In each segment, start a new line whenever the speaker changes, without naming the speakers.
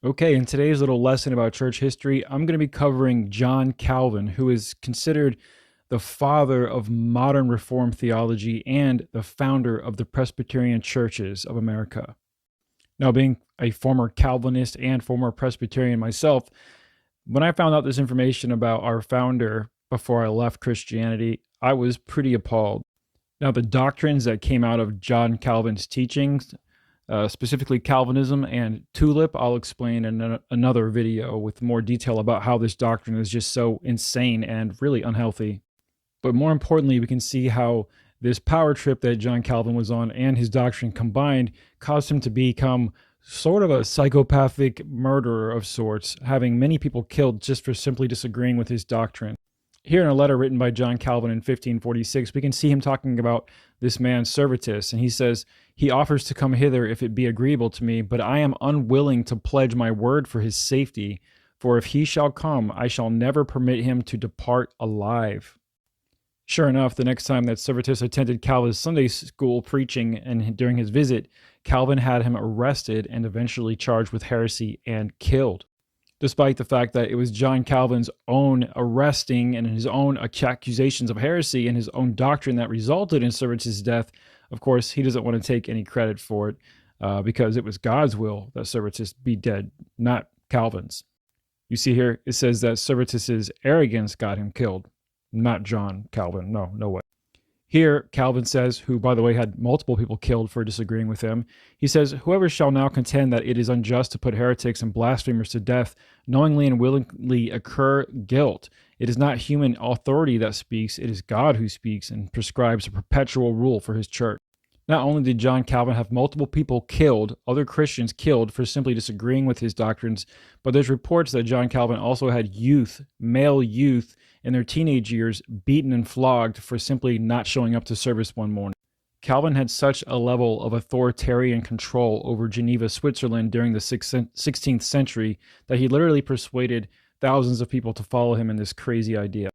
Okay, in today's little lesson about church history, I'm going to be covering John Calvin, who is considered the father of modern Reformed theology and the founder of the Presbyterian churches of America. Now, being a former Calvinist and former Presbyterian myself, when I found out this information about our founder before I left Christianity, I was pretty appalled. Now, the doctrines that came out of John Calvin's teachings, specifically Calvinism and tulip, I'll explain in another video with more detail about how this doctrine is just so insane and really unhealthy. But more importantly, we can see how this power trip that John Calvin was on and his doctrine combined caused him to become sort of a psychopathic murderer of sorts, having many people killed just for simply disagreeing with his doctrine. Here in a letter written by John Calvin in 1546, we can see him talking about this man Servetus, and he says, "He offers to come hither if it be agreeable to me, but I am unwilling to pledge my word for his safety, for if he shall come, I shall never permit him to depart alive." Sure enough, the next time that Servetus attended Calvin's Sunday school preaching and during his visit, Calvin had him arrested and eventually charged with heresy and killed. Despite the fact that it was John Calvin's own arresting and his own accusations of heresy and his own doctrine that resulted in Servetus' death, of course, he doesn't want to take any credit for it because it was God's will that Servetus be dead, not Calvin's. You see here, it says that Servetus' arrogance got him killed, not John Calvin. No way. Here, Calvin says, who, by the way, had multiple people killed for disagreeing with him, he says, "Whoever shall now contend that it is unjust to put heretics and blasphemers to death, knowingly and willingly incur guilt. It is not human authority that speaks, it is God who speaks and prescribes a perpetual rule for his church." Not only did John Calvin have multiple people killed, other Christians killed for simply disagreeing with his doctrines, but there's reports that John Calvin also had male youth, in their teenage years beaten and flogged for simply not showing up to service one morning. Calvin had such a level of authoritarian control over Geneva, Switzerland during the 16th century that he literally persuaded thousands of people to follow him in this crazy idea.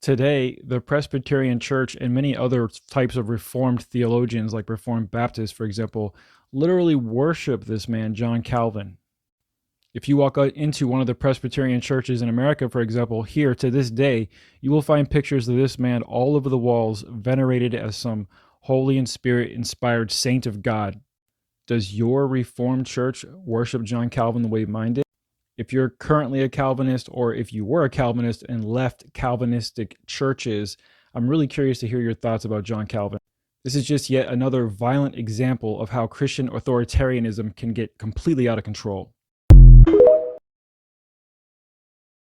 Today, the Presbyterian Church and many other types of Reformed theologians, like Reformed Baptists, for example, literally worship this man, John Calvin. If you walk out into one of the Presbyterian churches in America, for example, here to this day, you will find pictures of this man all over the walls, venerated as some Holy and Spirit-inspired saint of God. Does your Reformed church worship John Calvin the way mine did? If you're currently a Calvinist, or if you were a Calvinist and left Calvinistic churches, I'm really curious to hear your thoughts about John Calvin. This is just yet another violent example of how Christian authoritarianism can get completely out of control.